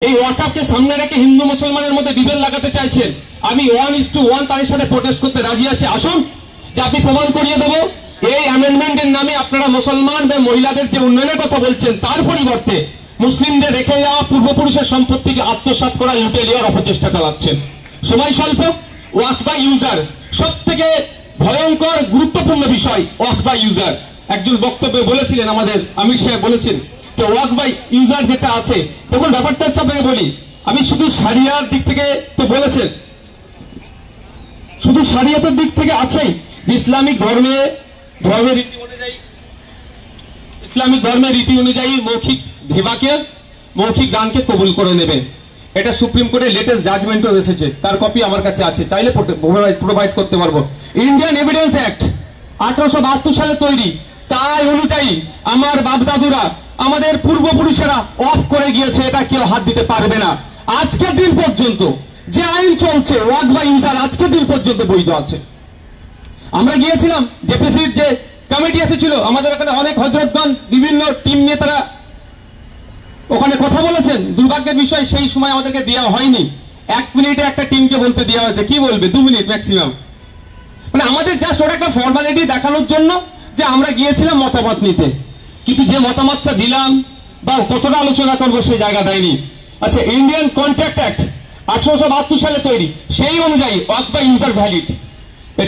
এই ওয়াকফকে সামনে রেখে হিন্দু মুসলমানের মধ্যে বিভেদ লাগাতে চাইছেন। আমি 1:1 তাদের সাথে প্রোটেস্ট করতে রাজি আছি। আসুন, যে আপনি প্রমাণ করিয়ে দেবো এই অ্যামেন্ডমেন্টের নামে আপনারা মুসলমান বা মহিলাদের যে উন্নয়নের কথা বলছেন তার পরিবর্তে মুসলিমদের রেখে যাওয়া পূর্বপুরুষের সম্পত্তিকে আত্মসাৎ করা, লুটে নেওয়ার অপচেষ্টা চালাচ্ছেন। সময় স্বল্প, ওয়াকফ বাই ইউজার সব থেকে ভয়ঙ্কর গুরুত্বপূর্ণ বিষয়। ওয়াকফ বাই ইউজার একজন বক্তব্যে বলেছিলেন, আমাদের আমির সাহেব বলেছেন যে ওয়াকফ বাই ইউজার যেটা আছে, দেখুন ব্যাপারটা হচ্ছে, আপনাকে বলি, আমি শুধু শরিয়ার দিক থেকে তো বলেছেন, শুধু শরিয়তের দিক থেকে আছেই যে ইসলামিক ধর্মের রীতি অনুযায়ী, ইসলামিক ধর্মের রীতি অনুযায়ী মৌখিক ধেবাকে, মৌখিক গানকে কবুল করে নেবে। এটা সুপ্রিম কোর্টের লেটেস্ট জাজমেন্টও এসেছে, তার কপি আমার কাছে আছে, চাইলে প্রোভাইড করতে পারবো। ইন্ডিয়ান এভিডেন্স অ্যাক্ট 1872 সালে তৈরি, তাই অনুযায়ী আমার বাপদাদুরা, আমাদের পূর্বপুরুষেরা অফ করে গিয়েছে, এটা কেউ হাত দিতে পারবে না। আজকের দিন পর্যন্ত যে আইন চলছে ওয়াকফ বাই ইউজার আজকের দিন পর্যন্ত বৈধ আছে। আমরা গিয়েছিলাম, জেপিসির যে কমিটি এসেছিল, আমাদের এখানে অনেক হযরতগণ বিভিন্ন টিম নিয়ে তারা ওখানে কথা বলেছেন। দুর্ভাগ্যের বিষয় সেই সময় আমাদেরকে দেওয়া হয়নি। 1 মিনিটে একটা টিমকে বলতে দেওয়া হয়েছে, কি বলবে 2 মিনিট ম্যাক্সিমাম। মানে আমাদের জাস্ট ওটা একটা ফর্মালিটি দেখানোর জন্য যে আমরা গিয়েছিলাম মতামত নিতে, কিন্তু যে মতামতটা দিলাম বা কতটা আলোচনা করবো সেই জায়গা দেয়নি। আচ্ছা, ইন্ডিয়ান কন্ট্রাক্ট অ্যাক্ট 1872 সালে তৈরি, সেই অনুযায়ী ওয়াকফ by user valid.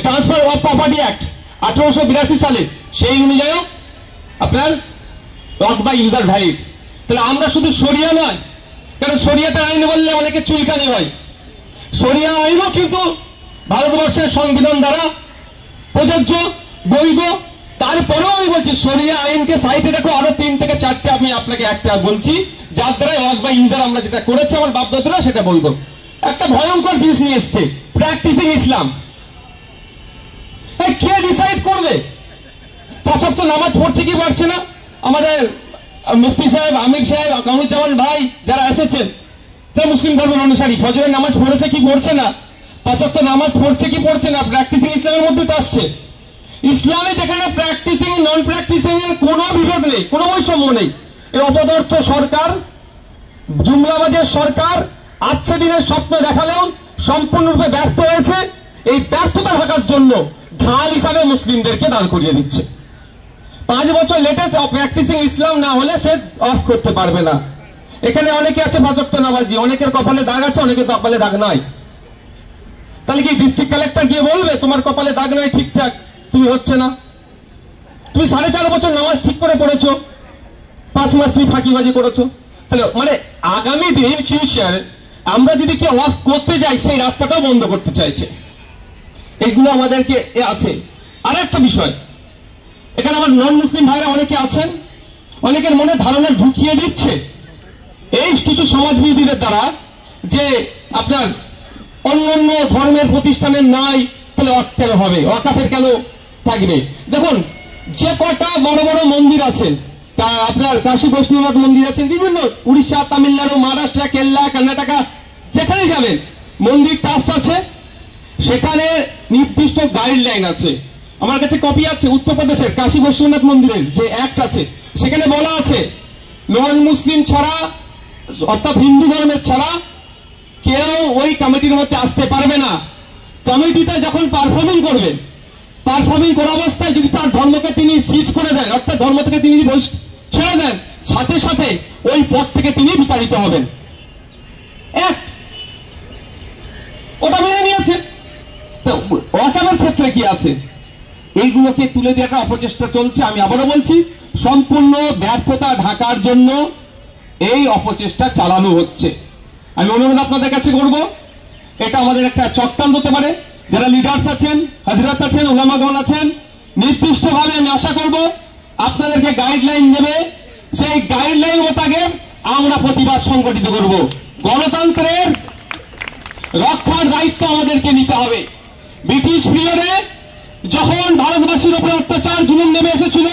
Transfer of property act 1882 সালে, সেই অনুযায়ী আপনার ওয়াকফ বাই ইউজার ভ্যালিড। তাহলে আমরা শুধু শরিয়া নয়, কারণ শরিয়াতের আইন বললে অনেকে চুলকানি হয়, শরিয়া আইনও কিন্তু ভারতবর্ষের সংবিধান দ্বারা প্রযোজ্য, বৈধ। তারপরেও আমি বলছি শরিয়া আইনকে সাইডে রাখো, আরো 3 থেকে 4টে আমি আপনাকে একটা বলছি, যার দ্বারা ওয়াকফ বাই ইউজার আমরা যেটা করেছে আমার বাপদাদুরা সেটা বৈধ। একটা ভয়ঙ্কর জিনিস নিয়ে এসছে, প্র্যাকটিসিং ইসলাম। কে ডিসাইড করবে 5 ওয়াক্ত নামাজ পড়ছে কি পড়ছে না? আমাদের মুফতি সাহেব, আমির সাহেব, কামরুজ্জামান ভাই যারা এসেছেন, তারা মুসলিম ধর্মের অনুসারী, ফজরের নামাজ পড়েছে কি পড়ছে না, 5 ওয়াক্ত নামাজ পড়ছে কি পড়ছে না, প্র্যাকটিসিং ইসলামের মধ্যে তো আসছে। ইসলামে যেখানে প্র্যাকটিসিং নন প্র্যাকটিসিং এর কোনো বিভেদ নেই, কোনো বৈষম্য নেই। এই অপদার্থ সরকার, জুমলাবাজের সরকার আজকে দিনের স্বপ্ন দেখালেও সম্পূর্ণরূপে ব্যর্থ হয়েছে। এই ব্যর্থতা ঢাকার জন্য ঢাল হিসাবে মুসলিমদেরকে দাঁড় করিয়ে দিচ্ছে। 5 বছর লেটেস্ট প্র্যাকটিসিং ইসলাম না হলে সে অফ করতে পারবে না। এখানে অনেকে আছে 5 ওয়াক্ত নামাজি, অনেকের কপালে দাগ আছে, অনেকের কপালে দাগ নাই। তাহলে কি ডিস্ট্রিক্ট কালেক্টর গিয়ে বলবে তোমার কপালে দাগ নাই, ঠিকঠাক তুমি হচ্ছে না? তুমি 4.5 বছর নামাজ ঠিক করে পড়েছো, 5 মাস তুমি ফাঁকিবাজি করেছো। তাহলে মানে আগামী দিন ফিউচার আমরা যদি কেউ ওয়াক করতে যাই সেই রাস্তাটাও বন্ধ করতে চাইছে। এগুলো আমাদেরকে আছে। আর একটা বিষয়, এখানে আমার নন মুসলিম ভাইরা অনেকে আছেন, অনেকের মনে ধারণা ঢুকিয়ে দিচ্ছে এই কিছু সমাজবিরোধীদের দ্বারা যে আপনার অন্যান্য ধর্মের প্রতিষ্ঠানের নাই, তাহলে ওয়াকফ কেন হবে, ওয়াকফের কেন থাকবে? দেখুন, যে কটা বড় বড় মন্দির আছে, আপনার কাশী বৈষ্ণবনাথ মন্দির আছেন, বিভিন্ন উড়িষ্যা, তামিলনাড়ু, মহারাষ্ট্র, কেরলা, কর্ণাটকা, যেখানে যাবেন মন্দির ট্রাস্ট আছে, সেখানে নির্দিষ্ট গাইডলাইন আছে। আমার কাছে কপি আছে উত্তরপ্রদেশের কাশী বৈষ্ণবনাথ মন্দিরের যে অ্যাক্ট আছে, সেখানে বলা আছে নন মুসলিম ছাড়া, অর্থাৎ হিন্দু ধর্মের ছাড়া কেউ ওই কমিটির মধ্যে আসতে পারবে না। কমিটিতে যখন পারফর্মিং করবেন, পারফর্মিং করা অবস্থায় যদি তার ধর্মকে তিনি সিজ করে দেন, অর্থাৎ ধর্ম থেকে তিনি ছেড়ে দেন, সাথে সাথে ওই পদ থেকে তিনি বিতাড়িত হবেন। অ্যাক্ট ওটা মেনে নিয়েছে। তো ওয়াকফের ক্ষেত্রে কি আছে? এইগুলোকে তুলে দেওয়ার অপচেষ্টা চলছে। আমি আবারও বলছি, সম্পূর্ণ ব্যর্থতা ঢাকার জন্য এই অপচেষ্টা চালানো হচ্ছে। আমি অনুরোধ আপনাদের কাছে করব, এটা আমাদের একটা চক্রান্ত হতে পারে। যারা লিডার্স আছেন, হযরত আছেন, উলামাগণ আছেন, নির্দিষ্টভাবে আমি আশা করব আপনাদেরকে গাইডলাইন দেবে, সেই গাইডলাইন মোতাবেক আমরা প্রতিবাদ সংগঠিত করব। গণতন্ত্রের রক্ষার দায়িত্ব আমাদেরকে নিতে হবে। ব্রিটিশ পিরিয়ডে যখন ভারতবাসীর উপরে অত্যাচার জুলুম নেমে এসেছিল,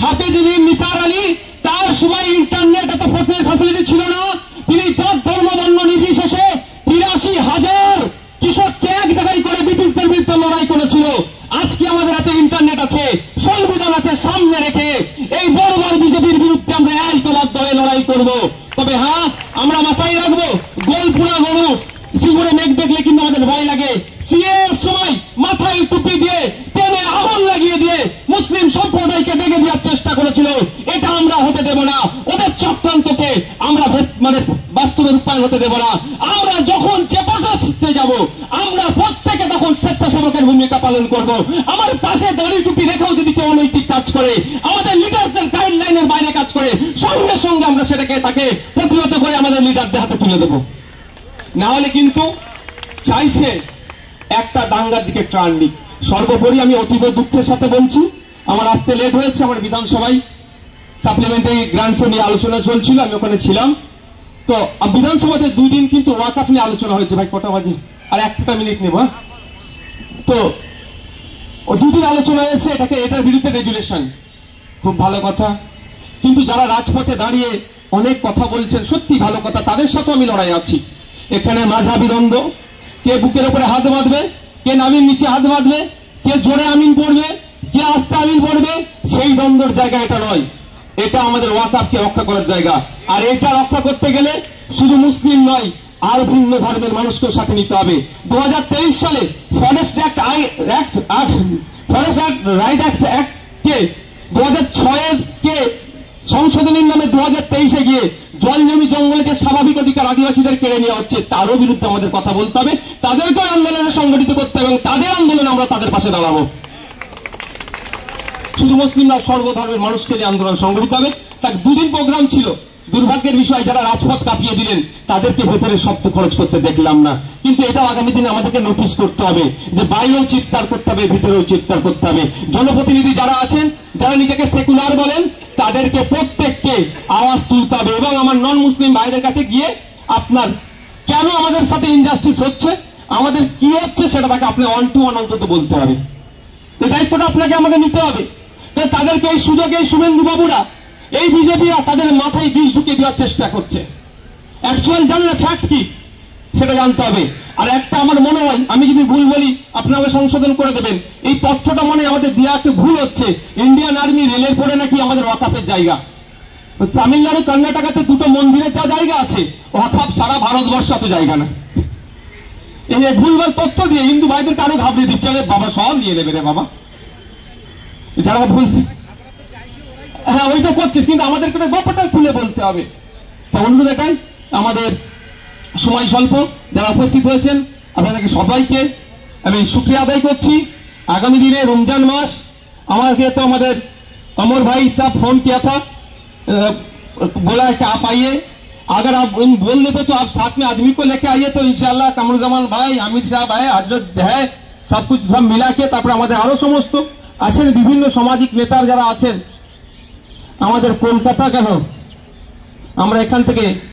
হাফেজ নিসার আলী, তার সময় ইন্টারনেট এত ফ্যাসিলিটি ছিল না। তিনি জাত ধর্ম বর্ণ নির্বিশেষে 83,000 কৃষককে এক জায়গায় করে ব্রিটিশদের বিরুদ্ধে লড়াই করেছিল। আজকে আমাদের কাছে ইন্টারনেট আছে, সংবিধান আছে, সামনে রেখে এই বড় বড় বিজেপির বিরুদ্ধে আমরা ঐক্যবদ্ধ হয়ে লড়াই করব। তবে হ্যাঁ, আমরা মাথায় রাখবো দেবো, গোলপুরা গরু সিঙ্গুরে মেঘ দেখলে কিন্তু আমাদের ভয় লাগে। সিএর সময় মাথায় টুপি দিয়ে টেনে আগুন লাগিয়ে দিয়ে মুসলিম সম্প্রদায়কে দেখে দেওয়ার চেষ্টা করেছিল। এটা আমরা হতে দেব না, ওদের চক্রান্তকে আমরা মানে বাস্তবে রূপায়ণ হতে দেব না। আমরা যখন যে প্রশাসিতে যাব, আমরা প্রত্যেকে তখন স্বেচ্ছাসেবকের ভূমিকা পালন করব। আমার পাশে দাড়ি টুপি রেখেও যদি কেউ অনৈতিক কাজ করে, আমাদের লিডারদের গাইডলাইনের বাইরে কাজ করে, সঙ্গে সঙ্গে আমরা সেটাকে তাকে প্রতিহত করে আমাদের লিডারদের হাতে তুলে দেবো। না হলে কিন্তু চাইছে একটা দাঙ্গার দিকে টার্ন নিক। সর্বোপরি আমি অতীব দুঃখের সাথে বলছি, আমার আসতে লেট হয়েছে। আমার বিধানসভায় সাপ্লিমেন্টারি গ্রান্টস নিয়ে আলোচনা চলছিল, আমি ওখানে ছিলাম। তো বিধানসভাতে 2 দিন কিন্তু ওয়াকফ নিয়ে আলোচনা হয়েছে। ভাই কটা বাজে? আর 1 মিনিট নেব। তো 2 দিন আলোচনা হয়েছে, এটার বিরুদ্ধে রেজুলেশন, খুব ভালো কথা। কিন্তু যারা রাজপথে দাঁড়িয়ে অনেক কথা বলছেন, সত্যি ভালো কথা, তাদের সাথে আমি লড়াই আছি। এখানে মাঝাবি দ্বন্দ্ব, কে বুকের উপরে হাত বাঁধবে, কে নামির নিচে হাত বাঁধবে, কে জোরে আমিন পড়বে, কে আস্তে আমিন পড়বে, সেই দ্বন্দ্বের জায়গা এটা নয়। এটা আমাদের ওয়াকফকে রক্ষা করার জায়গা। আর এটা রক্ষা করতে গেলে শুধু মুসলিম নয়, আর ভিন্ন ধর্মের মানুষকেও সাথে নিতে হবে। 2023 সালে ফরেস্ট রাইট অ্যাক্ট কে 2006 কে সংশোধনীর নামে 2023-এ গিয়ে জল জমি জঙ্গলে যে স্বাভাবিক অধিকার আদিবাসীদের কেড়ে নেওয়া হচ্ছে, তারও বিরুদ্ধে আমাদের কথা বলতে হবে, তাদেরকে আন্দোলনে সংগঠিত করতে হবে এবং তাদের আন্দোলনে আমরা তাদের পাশে দাঁড়াবো। শুধু মুসলিম না, সর্বধর্মের মানুষকে নিয়ে আন্দোলন সংগঠিত হবে। তার 2 দিন প্রোগ্রাম ছিল। দুর্ভাগ্যের বিষয়, যারা রাজপথ কাঁপিয়ে দিলেন তাদেরকে ভেতরে শব্দ খরচ করতে দেখলাম না। কিন্তু এটাও আগামী দিনে আমাদেরকে নোটিশ করতে হবে যে বাইরেও চিৎকার করতে হবে, ভিতরেও চিৎকার করতে হবে। জনপ্রতিনিধি যারা আছেন, যারা নিজেকে সেকুলার বলেন, তাদেরকে প্রত্যেককে আওয়াজ তুলতে হবে এবং আমার নন মুসলিম ভাইদের কাছে গিয়ে আপনার কেন আমাদের সাথে ইনজাস্টিস হচ্ছে, আমাদের কি হচ্ছে, সেটা তাকে আপনি 1 to 1 অন্তত বলতে হবে। এই দায়িত্বটা আপনাকে আমাকে নিতে হবে। তাদেরকে এই সুযোগে শুভেন্দু বাবুরা, এই বিজেপিরা তাদের মাথায় বিষ ঢুকিয়ে দেওয়ার চেষ্টা করছে। অ্যাকচুয়াল জানলে ফ্যাক্ট কি সেটা জানতে হবে। আর একটা আমার মনে হয়, আমি যদি ভুল বলি আপনারা সংশোধন করে দেবেন, এই তথ্যটা মনে আমাদের দেওয়া একটু ভুল হচ্ছে। ইন্ডিয়ান আর্মি রেলের পরে নাকি আমাদের ওয়াকফের জায়গা। তামিলনাড়ু কর্ণাটকাতে 2টো মন্দিরের যা জায়গা আছে, ওয়াকফ সারা ভারতবর্ষ অত জায়গা না। এই ভুলভাল তথ্য দিয়ে হিন্দু ভাইদের কারো ঘাবড়িয়ে দিচ্ছে, বাবা সব নিয়ে নেবে রে বাবা, যারা ভুলছে। হ্যাঁ, ওইটা করছিস, কিন্তু আমাদেরকে ব্যাপারটা খুলে বলতে হবে। তা অনুরোধ এটাই, আমাদের সময় স্বল্প, যারা উপস্থিত হয়েছেন আপনাদেরকে সবাইকে আমি শুকরিয়া আদায় করছি। आगामी दिने रमजान मास हमारे तो हमारे अमर भाई साहब फोन किया था, बोला कि आप आइए, अगर आप बोल देते तो आप साथ में आदमी को लेके आइए तो इंशाल्लाह कमरुज्जामान भाई, आमिर साहब है, हजरत है, सब कुछ सब मिला के तारपरे आमादेर आरो समस्त आছেন বিভিন্ন সামাজিক নেতার যারা আছেন আমাদের কলকাতা কেন আমরা এখান থেকে